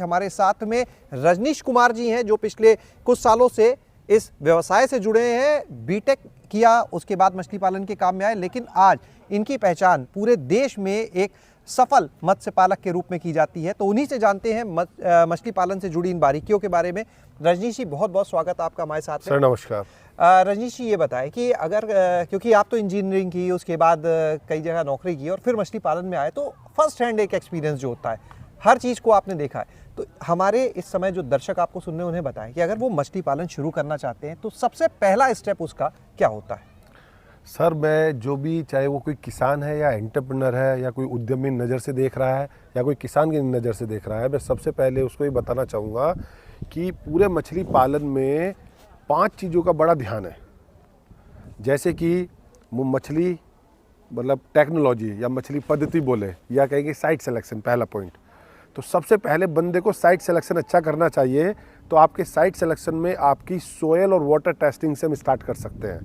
हमारे साथ में रजनीश कुमार जी हैं जो पिछले कुछ सालों से इस व्यवसाय से जुड़े हैं। बीटेक किया, उसके बाद मछली पालन के काम में आए, लेकिन आज इनकी पहचान पूरे देश में एक सफल मत्स्य पालक के रूप में की जाती है। तो उन्हीं से जानते हैं मछली पालन से जुड़ी इन बारीकियों के बारे में। रजनीश जी, बहुत बहुत स्वागत आपका हमारे साथ में। सर नमस्कार। रजनीश जी, ये बताएं कि अगर क्योंकि आप तो इंजीनियरिंग की, उसके बाद कई जगह नौकरी की और फिर मछली पालन में आए, तो फर्स्ट हैंड एक एक्सपीरियंस जो होता है, हर चीज़ को आपने देखा है। तो हमारे इस समय जो दर्शक आपको सुन रहे हैं उन्हें बताएं कि अगर वो मछली पालन शुरू करना चाहते हैं तो सबसे पहला स्टेप उसका क्या होता है? सर मैं जो भी, चाहे वो कोई किसान है या एंटरप्रेन्योर है या कोई उद्यमी नज़र से देख रहा है या कोई किसान की नज़र से देख रहा है, मैं सबसे पहले उसको ये बताना चाहूँगा कि पूरे मछली पालन में 5 चीज़ों का बड़ा ध्यान है। जैसे कि मछली मतलब टेक्नोलॉजी या मछली पद्धति बोले या कहेंगे साइट सिलेक्शन, पहला पॉइंट। तो सबसे पहले बंदे को साइट सिलेक्शन अच्छा करना चाहिए। तो आपके साइट सिलेक्शन में आपकी सोयल और वाटर टेस्टिंग से हम स्टार्ट कर सकते हैं।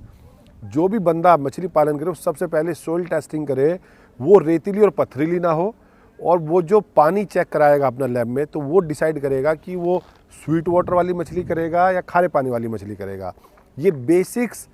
जो भी बंदा मछली पालन करे वो सबसे पहले सोयल टेस्टिंग करे, वो रेतीली और पथरीली ना हो। और वो जो पानी चेक कराएगा अपना लैब में, तो वो डिसाइड करेगा कि वो स्वीट वाटर वाली मछली करेगा या खारे पानी वाली मछली करेगा। ये बेसिक्स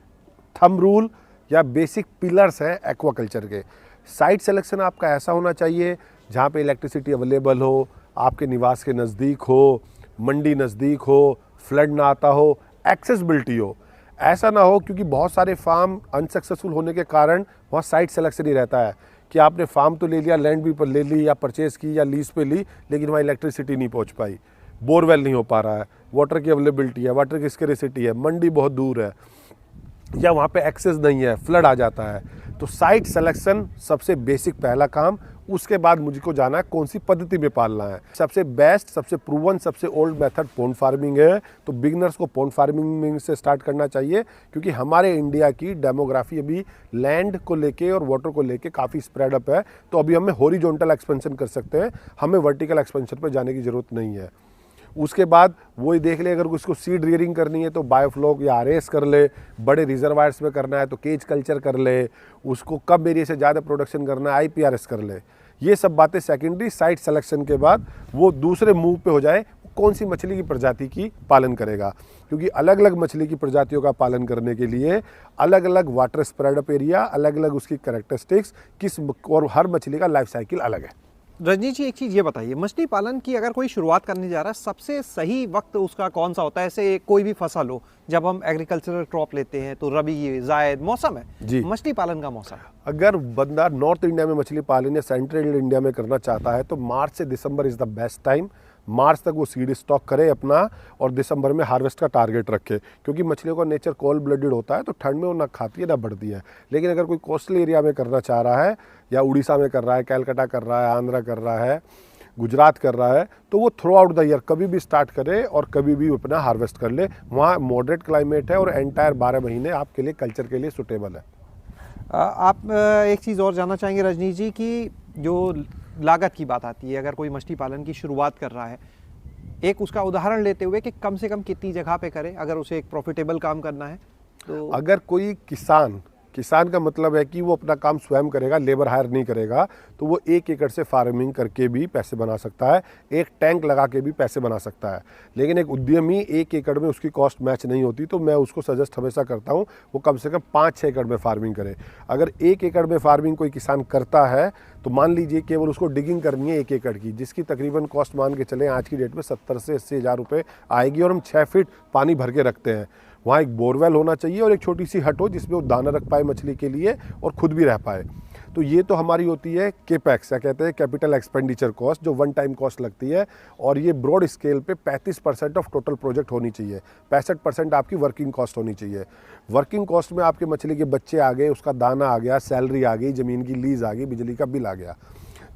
थंब रूल या बेसिक पिलर्स हैं एक्वाकल्चर के। साइट सिलेक्शन आपका ऐसा होना चाहिए जहाँ पे इलेक्ट्रिसिटी अवेलेबल हो, आपके निवास के नज़दीक हो, मंडी नज़दीक हो, फ्लड ना आता हो, एक्सेसिबिलिटी हो। ऐसा ना हो क्योंकि बहुत सारे फार्म अनसक्सेसफुल होने के कारण वहाँ साइट सिलेक्शन ही रहता है कि आपने फार्म तो ले लिया, लैंड भी पर ले ली या परचेज़ की या लीज पे ली, लेकिन वहाँ इलेक्ट्रिसिटी नहीं पहुँच पाई, बोरवेल नहीं हो पा रहा है, वाटर की अवेलेबिलिटी है, वाटर की स्कैरिसिटी है, मंडी बहुत दूर है या वहाँ पे एक्सेस नहीं है, फ्लड आ जाता है। तो साइट सिलेक्शन सबसे बेसिक पहला काम। उसके बाद मुझको जाना है कौन सी पद्धति में पालना है। सबसे बेस्ट, सबसे प्रूवन, सबसे ओल्ड मेथड पॉन्ड फार्मिंग है। तो बिगनर्स को पॉन्ड फार्मिंग से स्टार्ट करना चाहिए क्योंकि हमारे इंडिया की डेमोग्राफी अभी लैंड को लेके और वाटर को लेके काफ़ी स्प्रेड अप है। तो अभी हमें हॉरिजॉन्टल एक्सपेंशन कर सकते हैं, हमें वर्टिकल एक्सपेंशन पर जाने की ज़रूरत नहीं है। उसके बाद वही देख ले, अगर उसको सीड रियरिंग करनी है तो बायोफ्लॉक या आरएस कर ले, बड़े रिजर्वायर्स में करना है तो केज कल्चर कर ले, उसको कम एरिया से ज़्यादा प्रोडक्शन करना है आईपीआरएस कर ले। ये सब बातें सेकेंडरी। साइट सिलेक्शन के बाद वो दूसरे मूव पे हो जाए कौन सी मछली की प्रजाति की पालन करेगा, क्योंकि अलग अलग मछली की प्रजातियों का पालन करने के लिए अलग अलग वाटर स्प्रेड अप एरिया, अलग अलग उसकी कैरेक्टरिस्टिक्स और हर मछली का लाइफ साइकिल अलग है। रजनीश जी, एक चीज़ ये बताइए, मछली पालन की अगर कोई शुरुआत करने जा रहा है, सबसे सही वक्त उसका कौन सा होता है? ऐसे कोई भी फसल हो, जब हम एग्रीकल्चरल क्रॉप लेते हैं तो रबी, जायद मौसम है जी, मछली पालन का मौसम। अगर बंदा नॉर्थ इंडिया में मछली पालन या सेंट्रल इंडिया में करना चाहता है तो मार्च से दिसंबर इज़ द बेस्ट टाइम। मार्च तक वो सीड स्टॉक करे अपना और दिसंबर में हार्वेस्ट का टारगेट रखे, क्योंकि मछलियों का नेचर कोल्ड ब्लडेड होता है तो ठंड में वो ना खाती है ना बढ़ती है। लेकिन अगर कोई कोस्टल एरिया में करना चाह रहा है या उड़ीसा में कर रहा है, कैलकाटा कर रहा है, आंध्रा कर रहा है, गुजरात कर रहा है, तो वो थ्रू आउट द ईयर कभी भी स्टार्ट करे और कभी भी अपना हार्वेस्ट कर ले। वहाँ मॉडरेट क्लाइमेट है और एंटायर 12 महीने आपके लिए कल्चर के लिए सुटेबल है। आप एक चीज़ और जानना चाहेंगे रजनीश जी कि जो लागत की बात आती है, अगर कोई मछली पालन की शुरुआत कर रहा है, एक उसका उदाहरण लेते हुए कि कम से कम कितनी जगह पे करे अगर उसे एक प्रॉफिटेबल काम करना है तो? अगर कोई किसान का मतलब है कि वो अपना काम स्वयं करेगा, लेबर हायर नहीं करेगा, तो वो 1 एकड़ से फार्मिंग करके भी पैसे बना सकता है, एक टैंक लगा के भी पैसे बना सकता है। लेकिन एक उद्यमी 1 एकड़ में उसकी कॉस्ट मैच नहीं होती, तो मैं उसको सजेस्ट हमेशा करता हूँ वो कम से कम 5-6 एकड़ में फार्मिंग करे। अगर 1 एकड़ में फार्मिंग कोई किसान करता है तो मान लीजिए केवल उसको डिगिंग करनी है 1 एकड़ की, जिसकी तकरीबन कॉस्ट मान के चले आज की डेट में 70 से 80 हज़ार रुपये आएगी, और हम 6 फीट पानी भर के रखते हैं। वहाँ एक बोरवेल होना चाहिए और एक छोटी सी हट हो जिसमें वो दाना रख पाए मछली के लिए और खुद भी रह पाए। तो ये तो हमारी होती है केपेक्स, या कहते हैं कैपिटल एक्सपेंडिचर कॉस्ट, जो वन टाइम कॉस्ट लगती है। और ये ब्रॉड स्केल पे 35% ऑफ टोटल प्रोजेक्ट होनी चाहिए, 65% आपकी वर्किंग कॉस्ट होनी चाहिए। वर्किंग कॉस्ट में आपके मछली के बच्चे आ गए, उसका दाना आ गया, सैलरी आ गई, ज़मीन की लीज आ गई, बिजली का बिल आ गया।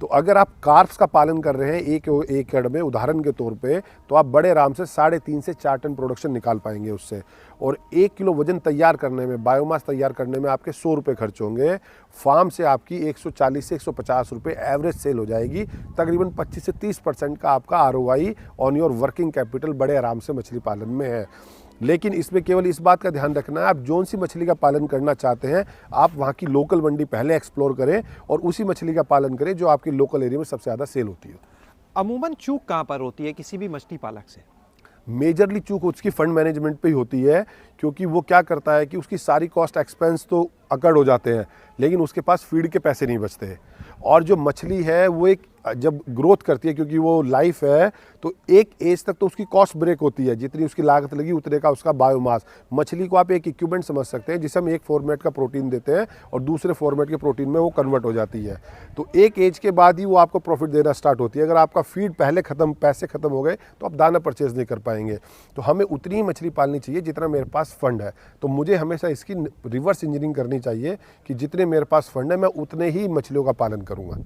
तो अगर आप कार्प्स का पालन कर रहे हैं 1 एकड़ में उदाहरण के तौर पे, तो आप बड़े आराम से 3.5 से 4 टन प्रोडक्शन निकाल पाएंगे उससे। और 1 किलो वजन तैयार करने में, बायोमास तैयार करने में आपके 100 रुपये खर्च होंगे। फार्म से आपकी 140 से 150 रुपये एवरेज सेल हो जाएगी। तकरीबन 25 से 30% का आपका ROI on your working capital बड़े आराम से मछली पालन में है। लेकिन इसमें केवल इस बात का ध्यान रखना है, आप जौन सी मछली का पालन करना चाहते हैं आप वहाँ की लोकल मंडी पहले एक्सप्लोर करें और उसी मछली का पालन करें जो आपकी लोकल एरिया में सबसे ज़्यादा सेल होती है। अमूमन चूक कहाँ पर होती है किसी भी मछली पालक से? मेजरली चूक उसकी फंड मैनेजमेंट पे ही होती है, क्योंकि वो क्या करता है कि उसकी सारी कॉस्ट एक्सपेंस तो अकड़ हो जाते हैं, लेकिन उसके पास फीड के पैसे नहीं बचते। और जो मछली है वो एक जब ग्रोथ करती है, क्योंकि वो लाइफ है, तो एक एज तक तो उसकी कॉस्ट ब्रेक होती है, जितनी उसकी लागत लगी उतने का उसका बायोमास। मछली को आप एक इक्विपमेंट समझ सकते हैं जिसे हम एक फॉर्मेट का प्रोटीन देते हैं और दूसरे फॉर्मेट के प्रोटीन में वो कन्वर्ट हो जाती है। तो एक एज के बाद ही वो आपको प्रॉफिट देना स्टार्ट होती है। अगर आपका फीड पहले पैसे खत्म हो गए तो आप दाना परचेज नहीं कर पाएंगे। तो हमें उतनी ही मछली पालनी चाहिए जितना मेरे पास फंड है। तो मुझे हमेशा इसकी रिवर्स इंजीनियरिंग करनी चाहिए कि जितने मेरे पास फंड है मैं उतने ही मछलियों का पालन करूँगा।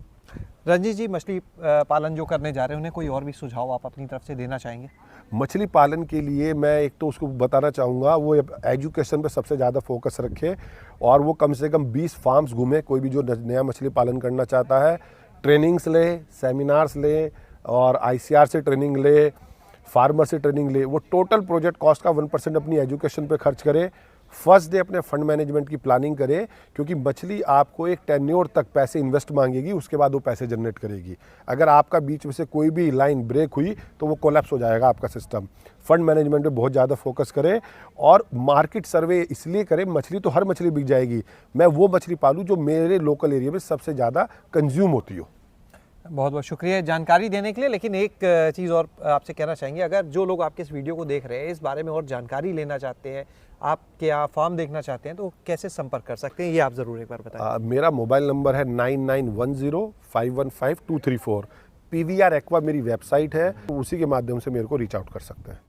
रंजीत जी, मछली पालन जो करने जा रहे हैं उन्हें कोई और भी सुझाव आप अपनी तरफ से देना चाहेंगे? मछली पालन के लिए मैं एक तो उसको बताना चाहूँगा वो एजुकेशन पे सबसे ज़्यादा फोकस रखे और वो कम से कम 20 फार्म्स घूमे। कोई भी जो नया मछली पालन करना चाहता है ट्रेनिंग्स ले, सेमिनार्स ले और ICR से ट्रेनिंग ले, फार्मर से ट्रेनिंग ले। वो टोटल प्रोजेक्ट कॉस्ट का 1% अपनी एजुकेशन पे खर्च करे। फर्स्ट डे अपने फंड मैनेजमेंट की प्लानिंग करें, क्योंकि मछली आपको एक टेन्योर तक पैसे इन्वेस्ट मांगेगी, उसके बाद वो पैसे जनरेट करेगी। अगर आपका बीच में से कोई भी लाइन ब्रेक हुई तो वो कोलैप्स हो जाएगा आपका सिस्टम। फंड मैनेजमेंट पे बहुत ज़्यादा फोकस करें और मार्केट सर्वे इसलिए करें, मछली तो हर मछली बिक जाएगी, मैं वो मछली पालूँ जो मेरे लोकल एरिया में सबसे ज़्यादा कंज्यूम होती हो। बहुत बहुत शुक्रिया जानकारी देने के लिए। लेकिन एक चीज़ और आपसे कहना चाहेंगे, अगर जो लोग आपके इस वीडियो को देख रहे हैं इस बारे में और जानकारी लेना चाहते हैं, आपके यहाँ फार्म देखना चाहते हैं, तो कैसे संपर्क कर सकते हैं, ये आप ज़रूर एक बार बताएं। मेरा मोबाइल नंबर है 9910515234। PVR एक्वा मेरी वेबसाइट है, उसी के माध्यम से मेरे को रीच आउट कर सकते हैं।